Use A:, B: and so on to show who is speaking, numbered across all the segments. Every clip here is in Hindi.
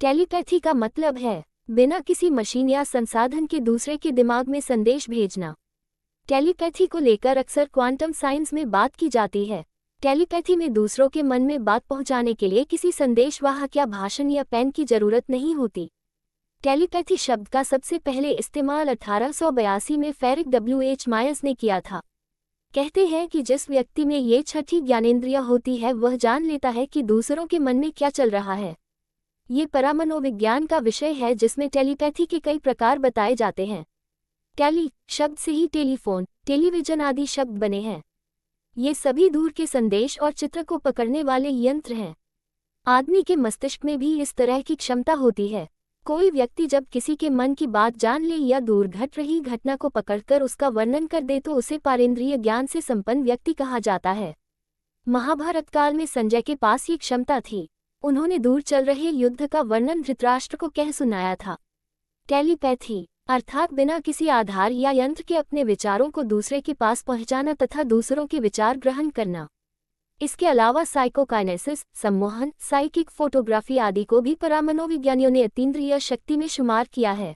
A: टेलीपैथी का मतलब है बिना किसी मशीन या संसाधन के दूसरे के दिमाग में संदेश भेजना। टेलीपैथी को लेकर अक्सर क्वांटम साइंस में बात की जाती है। टेलीपैथी में दूसरों के मन में बात पहुंचाने के लिए किसी संदेशवाहक या भाषण या पेन की जरूरत नहीं होती। टेलीपैथी शब्द का सबसे पहले इस्तेमाल 1882 में फेरिक W.H. मायर्स ने किया था। कहते हैं कि जिस व्यक्ति में ये छठी ज्ञानेंद्रिय होती है वह जान लेता है कि दूसरों के मन में क्या चल रहा है। ये परामनोविज्ञान का विषय है जिसमें टेलीपैथी के कई प्रकार बताए जाते हैं। टेली शब्द से ही टेलीफोन, टेलीविजन आदि शब्द बने हैं। ये सभी दूर के संदेश और चित्र को पकड़ने वाले यंत्र हैं। आदमी के मस्तिष्क में भी इस तरह की क्षमता होती है। कोई व्यक्ति जब किसी के मन की बात जान ले या दूर घट रही घटना को पकड़कर उसका वर्णन कर दे तो उसे पारेंद्रिय ज्ञान से संपन्न व्यक्ति कहा जाता है। महाभारत काल में संजय के पास ये क्षमता थी। उन्होंने दूर चल रहे युद्ध का वर्णन धृतराष्ट्र को कह सुनाया था। टेलीपैथी अर्थात बिना किसी आधार या यंत्र के अपने विचारों को दूसरे के पास पहुंचाना तथा दूसरों के विचार ग्रहण करना। इसके अलावा साइकोकाइनेसिस, सम्मोहन, साइकिक फोटोग्राफी आदि को भी परामनोविज्ञानियों ने अतीन्द्रिय शक्ति में शुमार किया है।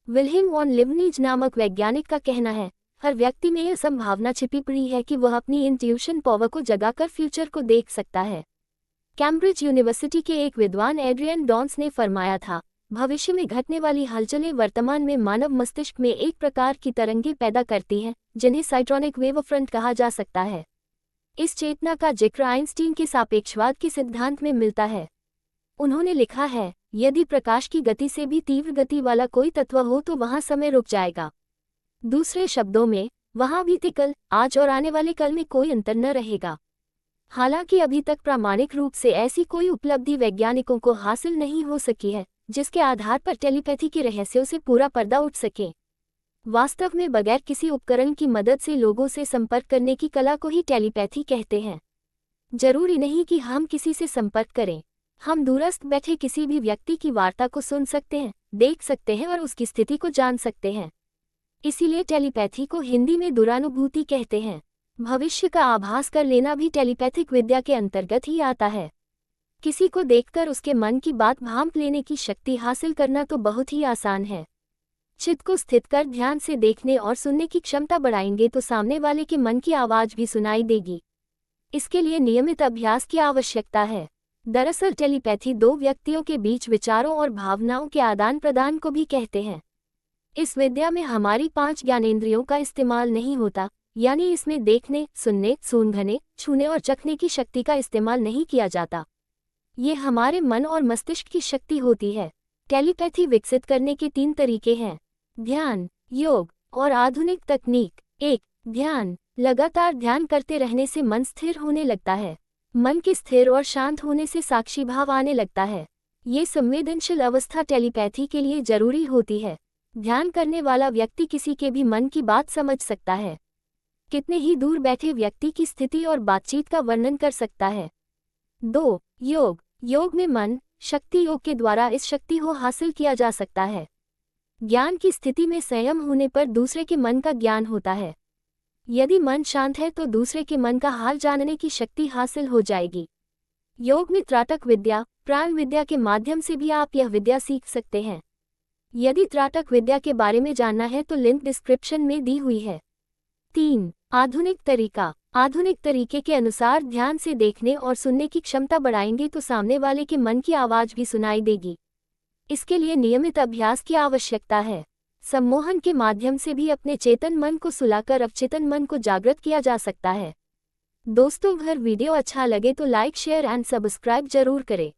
A: विल्हेम वॉन लिवनीज नामक वैज्ञानिक का कहना है, हर व्यक्ति में यह संभावना छिपी पड़ी है कि वह अपनी इंट्यूशन पावर को जगाकर फ्यूचर को देख सकता है। कैम्ब्रिज यूनिवर्सिटी के एक विद्वान एड्रियन डॉन्स ने फरमाया था, भविष्य में घटने वाली हलचलें वर्तमान में मानव मस्तिष्क में एक प्रकार की तरंगें पैदा करती हैं, जिन्हें साइट्रॉनिक वेवफ्रंट कहा जा सकता है। इस चेतना का जिक्र आइंस्टीन के सापेक्षवाद के सिद्धांत में मिलता है। उन्होंने लिखा है, यदि प्रकाश की गति से भी तीव्र गति वाला कोई तत्व हो तो वहां समय रुक जाएगा। दूसरे शब्दों में, वहां बीते कल, आज और आने वाले कल में कोई अंतर न रहेगा। हालांकि अभी तक प्रामाणिक रूप से ऐसी कोई उपलब्धि वैज्ञानिकों को हासिल नहीं हो सकी है जिसके आधार पर टेलीपैथी के रहस्यों से पूरा पर्दा उठ सके। वास्तव में बगैर किसी उपकरण की मदद से लोगों से संपर्क करने की कला को ही टेलीपैथी कहते हैं। जरूरी नहीं कि हम किसी से संपर्क करें। हम दूरस्थ बैठे किसी भी व्यक्ति की वार्ता को सुन सकते हैं, देख सकते हैं और उसकी स्थिति को जान सकते हैं। इसीलिए टेलीपैथी को हिंदी में दूरानुभूति कहते हैं। भविष्य का आभास कर लेना भी टेलीपैथिक विद्या के अंतर्गत ही आता है। किसी को देखकर उसके मन की बात भांप लेने की शक्ति हासिल करना तो बहुत ही आसान है। चित्त को स्थित कर ध्यान से देखने और सुनने की क्षमता बढ़ाएंगे तो सामने वाले के मन की आवाज भी सुनाई देगी। इसके लिए नियमित अभ्यास की आवश्यकता है। दरअसल टेलीपैथी दो व्यक्तियों के बीच विचारों और भावनाओं के आदान प्रदान को भी कहते हैं। इस विद्या में हमारी 5 ज्ञानेंद्रियों का इस्तेमाल नहीं होता, यानी इसमें देखने, सुनने, सूंघने, छूने और चखने की शक्ति का इस्तेमाल नहीं किया जाता। ये हमारे मन और मस्तिष्क की शक्ति होती है। टेलीपैथी विकसित करने के 3 तरीके हैं: ध्यान, योग और आधुनिक तकनीक। 1. ध्यान। लगातार ध्यान करते रहने से मन स्थिर होने लगता है। मन के स्थिर और शांत होने से साक्षी भाव आने लगता है। ये संवेदनशील अवस्था टेलीपैथी के लिए जरूरी होती है। ध्यान करने वाला व्यक्ति किसी के भी मन की बात समझ सकता है। कितने ही दूर बैठे व्यक्ति की स्थिति और बातचीत का वर्णन कर सकता है। 2. योग। योग में मन शक्ति योग के द्वारा इस शक्ति को हासिल किया जा सकता है। ज्ञान की स्थिति में संयम होने पर दूसरे के मन का ज्ञान होता है। यदि मन शांत है तो दूसरे के मन का हाल जानने की शक्ति हासिल हो जाएगी। योग में त्राटक विद्या, प्राण विद्या के माध्यम से भी आप यह विद्या सीख सकते हैं। यदि त्राटक विद्या के बारे में जानना है तो लिंक डिस्क्रिप्शन में दी हुई है। 3. आधुनिक तरीका। आधुनिक तरीके के अनुसार ध्यान से देखने और सुनने की क्षमता बढ़ाएंगे तो सामने वाले के मन की आवाज भी सुनाई देगी। इसके लिए नियमित अभ्यास की आवश्यकता है। सम्मोहन के माध्यम से भी अपने चेतन मन को सुलाकर अवचेतन मन को जागृत किया जा सकता है। दोस्तों, अगर वीडियो अच्छा लगे तो लाइक, शेयर एंड सब्सक्राइब जरूर करें।